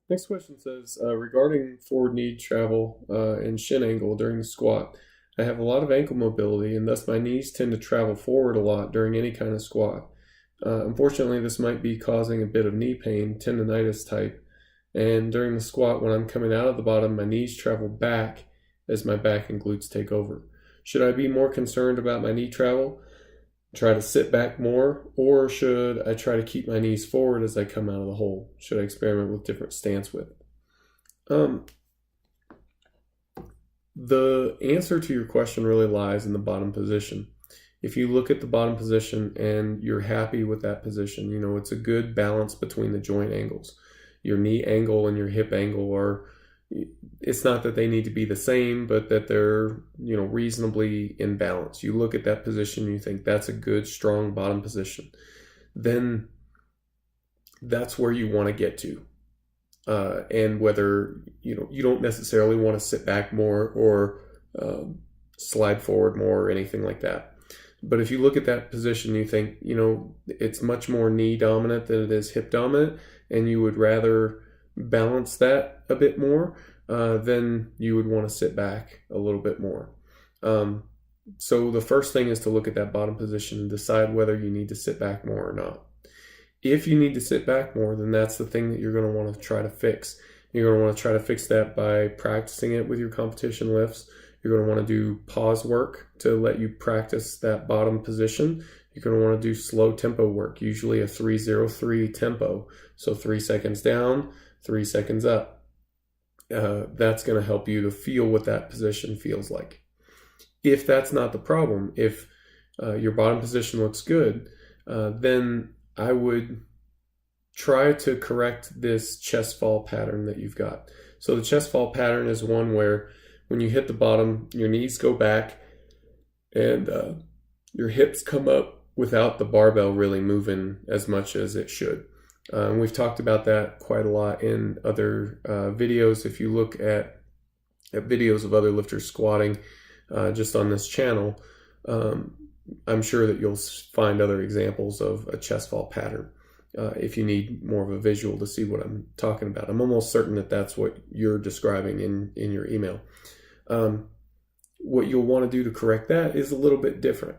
Next question says, regarding forward knee travel and shin angle during the squat, I have a lot of ankle mobility and thus my knees tend to travel forward a lot during any kind of squat. Unfortunately, this might be causing a bit of knee pain, tendonitis type, and during the squat when I'm coming out of the bottom, my knees travel back as my back and glutes take over. Should I be more concerned about my knee travel? Try to sit back more, or should I try to keep my knees forward as I come out of the hole? Should I experiment with different stance width? Um, the answer to your question really lies in the bottom position. If you look at the bottom position and you're happy with that position, you know, it's a good balance between the joint angles. Your knee angle and your hip angle are, it's not that they need to be the same, but that they're, you know, reasonably in balance. You look at that position, you think that's a good, strong bottom position. Then that's where you want to get to. And whether, you know, you don't necessarily want to sit back more or slide forward more or anything like that. But if you look at that position, you think, you know, it's much more knee dominant than it is hip dominant, and you would rather balance that a bit more, then you would want to sit back a little bit more. So the first thing is to look at that bottom position and decide whether you need to sit back more or not. If you need to sit back more, then that's the thing that you're going to want to try to fix. You're going to want to try to fix that by practicing it with your competition lifts. You're going to want to do pause work to let you practice that bottom position. You're going to want to do slow tempo work, usually a 3-0-3 tempo. So 3 seconds down, 3 seconds up. That's going to help you to feel what that position feels like. If that's not the problem, if your bottom position looks good, then I would try to correct this chest fall pattern that you've got. So the chest fall pattern is one where when you hit the bottom, your knees go back and your hips come up without the barbell really moving as much as it should. We've talked about that quite a lot in other videos. If you look at videos of other lifters squatting just on this channel, I'm sure that you'll find other examples of a chest fall pattern if you need more of a visual to see what I'm talking about. I'm almost certain that that's what you're describing in your email. What you'll want to do to correct that is a little bit different.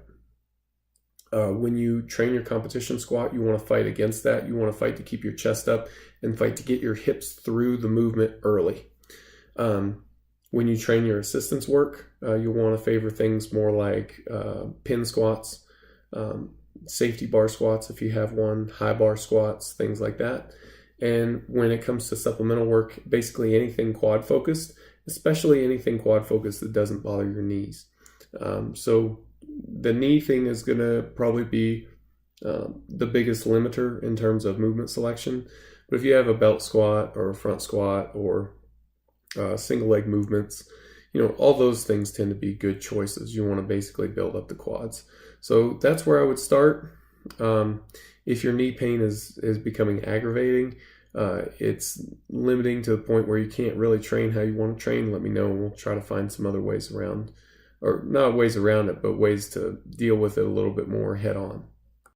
When you train your competition squat, you want to fight against that. You want to fight to keep your chest up and fight to get your hips through the movement early. When you train your assistance work, you'll want to favor things more like pin squats, safety bar squats if you have one, high bar squats, things like that. And when it comes to supplemental work, basically anything quad focused, especially anything quad focused that doesn't bother your knees. So the knee thing is going to probably be the biggest limiter in terms of movement selection. But if you have a belt squat or a front squat or single leg movements, you know, all those things tend to be good choices. You want to basically build up the quads. So that's where I would start. If your knee pain is becoming aggravating, it's limiting to the point where you can't really train how you want to train, let me know and we'll try to find some other ways around, or not ways around it, but ways to deal with it a little bit more head on.